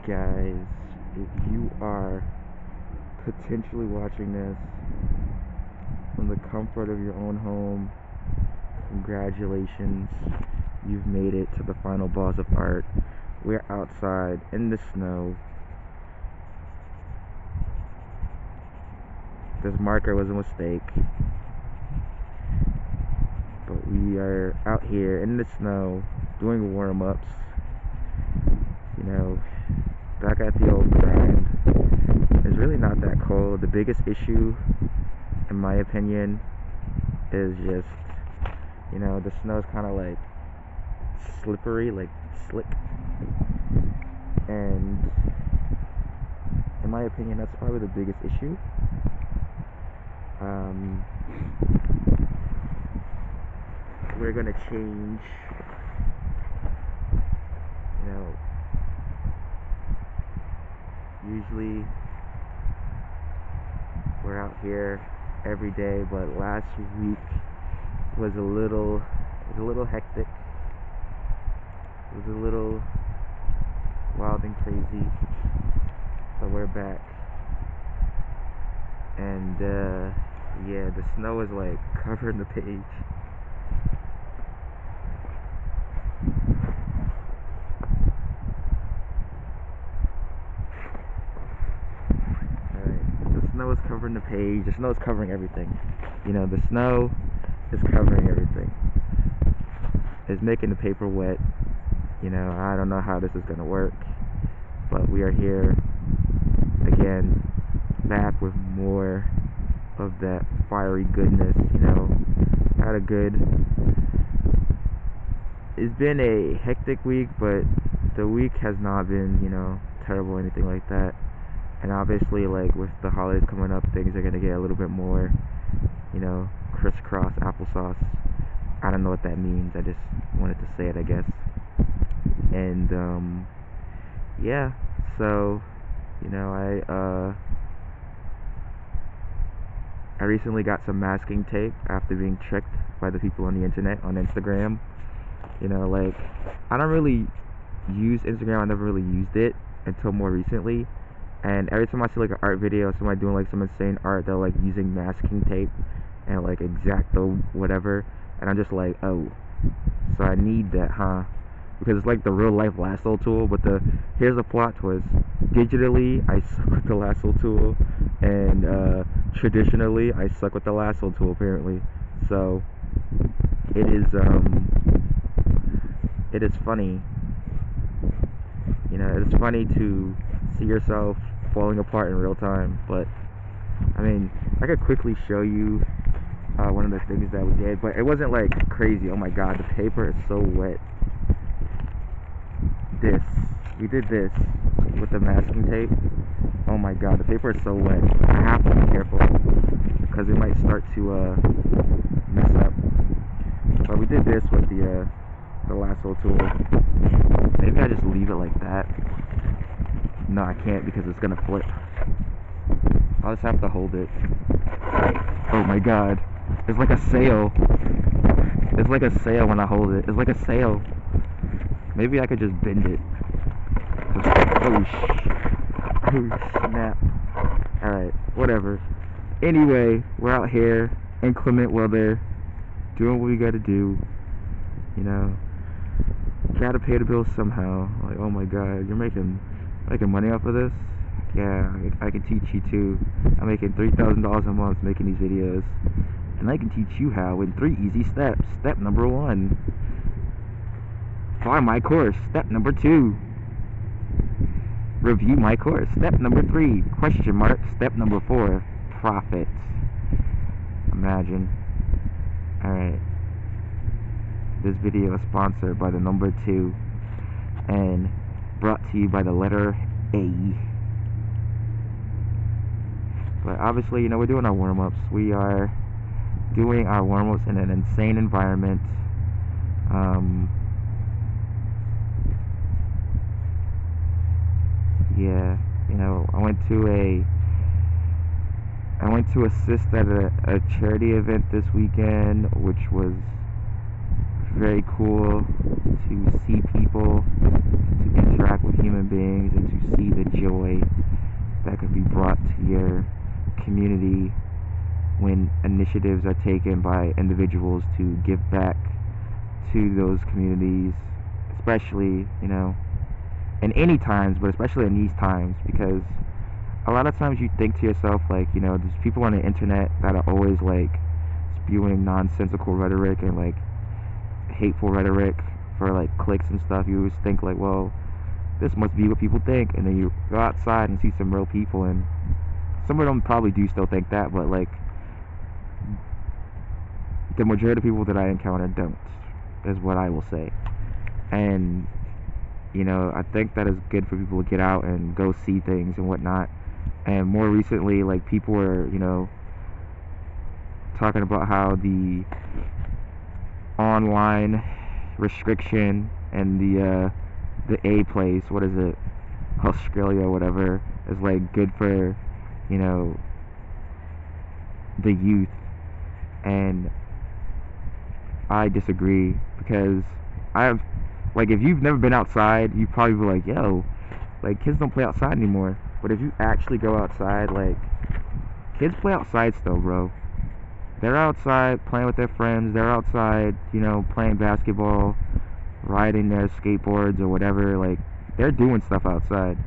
Guys, if you are potentially watching this from the comfort of your own home, congratulations, you've made it to the final boss of art. We're outside in the snow. This marker was a mistake, but we are out here in the snow doing warm-ups, back at the old grind. It's really not that cold. The biggest issue, in my opinion, is just, the snow is kind of like slippery, like slick, and in my opinion, that's probably the biggest issue. We're gonna change, usually we're out here every day, but last week was a little hectic. It was a little wild and crazy, but we're back. And yeah, the snow is like covering the page. Alright, the snow is covering the page. The snow is covering everything. The snow is covering everything. It's making the paper wet. I don't know how this is gonna work, but we are here again, back with more of that fiery goodness. It's been a hectic week, but the week has not been, terrible or anything like that. And obviously, like, with the holidays coming up, things are gonna get a little bit more, crisscross applesauce. I don't know what that means. I just wanted to say it, I guess. And yeah, so I recently got some masking tape after being tricked by the people on the internet, on Instagram. Like, I don't really use Instagram. I never really used it until more recently. And every time I see like an art video, somebody doing like some insane art, they're like using masking tape and like X-Acto whatever, and I'm just like, oh, so I need that, huh? Because it's like the real life lasso tool, but here's the plot twist. Digitally, I suck with the lasso tool, and traditionally, I suck with the lasso tool, apparently. So it is funny. It's funny to see yourself falling apart in real time. But I mean, I could quickly show you one of the things that we did, but it wasn't like crazy. Oh my god, the paper is so wet. We did this with the masking tape. Oh my god, the paper is so wet. I have to be careful because it might start to mess up. But we did this with the lasso tool. Maybe I just leave it like that. No, I can't because it's gonna flip. I'll just have to hold it. Oh my god, it's like a sail. It's like a sail when I hold it. It's like a sail. Maybe I could just bend it. Oh snap. Alright, whatever. Anyway, we're out here, inclement weather, doing what we gotta do. Gotta pay the bills somehow. Like, oh my god, you're making money off of this? Yeah, I can teach you too. I'm making $3,000 a month making these videos. And I can teach you how in 3 easy steps. Step number 1. Buy my course. Step number 2. Review my course. Step number 3. Question mark. Step number 4. Profit. Imagine. Alright. This video is sponsored by the number 2 and brought to you by the letter A. But obviously, we're doing our warm-ups. We are doing our warm-ups in an insane environment. Yeah, I went to assist at a charity event this weekend, which was very cool to see people, to interact with human beings, and to see initiatives are taken by individuals to give back to those communities, especially, in any times, but especially in these times, because a lot of times you think to yourself, like, there's people on the internet that are always like spewing nonsensical rhetoric and like hateful rhetoric for like clicks and stuff. You always think like, well, this must be what people think, and then you go outside and see some real people, and some of them probably do still think that, but like the majority of people that I encounter don't, is what I will say. And I think that is good for people to get out and go see things and whatnot. And more recently, like, people were talking about how the online restriction and the A place, what is it, Australia, whatever, is like good for the youth. And I disagree, because if you've never been outside, you probably be like, yo, like, kids don't play outside anymore. But if you actually go outside, like, kids play outside still, bro. They're outside playing with their friends. They're outside, playing basketball, riding their skateboards or whatever. Like, they're doing stuff outside.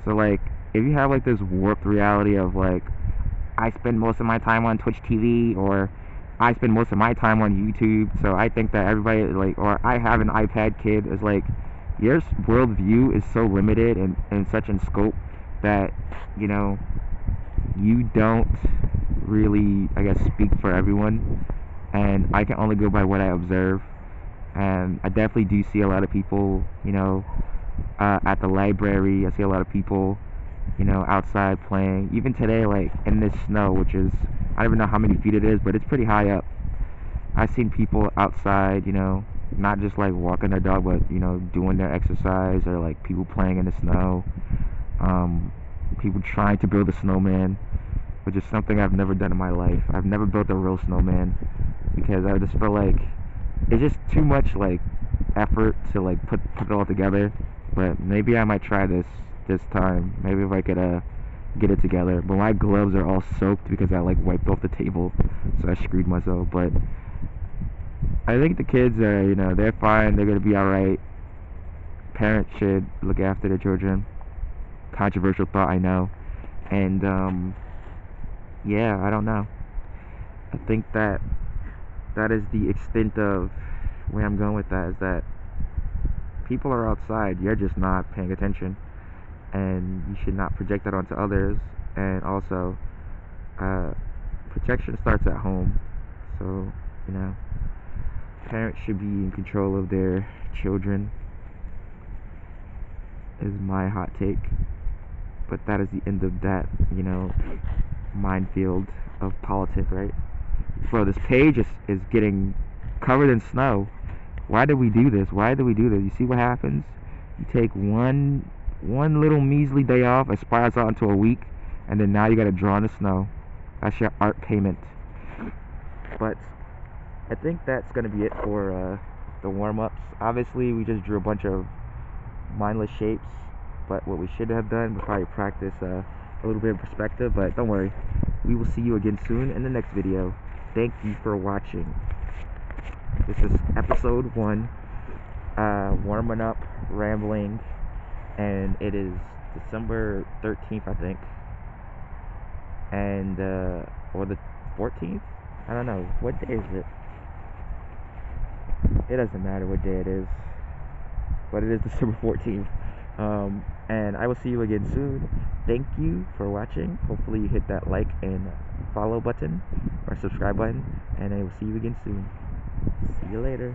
So, like, if you have, like, this warped reality of, like, I spend most of my time on Twitch TV, or I spend most of my time on YouTube, so I think that everybody, like, or I have an iPad kid, is like, your worldview is so limited and such in scope that, you don't really, I guess, speak for everyone, and I can only go by what I observe. And I definitely do see a lot of people, at the library. I see a lot of people, outside playing. Even today, like, in this snow, which is, I don't even know how many feet it is, but it's pretty high up. I've seen people outside, not just like walking their dog, but, doing their exercise, or like people playing in the snow. People trying to build a snowman, which is something I've never done in my life. I've never built a real snowman, because I just feel like it's just too much like effort to like put it all together. But maybe I might try this time. Maybe if I could get it together. But my gloves are all soaked because I like wiped off the table, so I screwed myself. But I think the kids are, they're fine. They're gonna be all right. Parents should look after their children. Controversial thought, I know. And yeah, I don't know. I think that is the extent of where I'm going with that, is that people are outside, you're just not paying attention, and you should not project that onto others. And also, protection starts at home, so parents should be in control of their children, is my hot take. But that is the end of that, minefield of politics, right? Bro, this page is getting covered in snow. Why did we do this? You see what happens? You take one little measly day off, it spirals out into a week, and then now you gotta draw in the snow. That's your art payment. But I think that's gonna be it for the warm-ups. Obviously, we just drew a bunch of mindless shapes, but what we should have done was probably practice a little bit of perspective. But don't worry, we will see you again soon in the next video. Thank you for watching. This is episode 1, warming up, rambling, and it is December 13th, I think, and or the 14th. I don't know, what day is it? It doesn't matter what day it is, but it is December 14th. And I will see you again soon. Thank you for watching. Hopefully you hit that like and follow button or subscribe button, and I will see you again soon. See you later.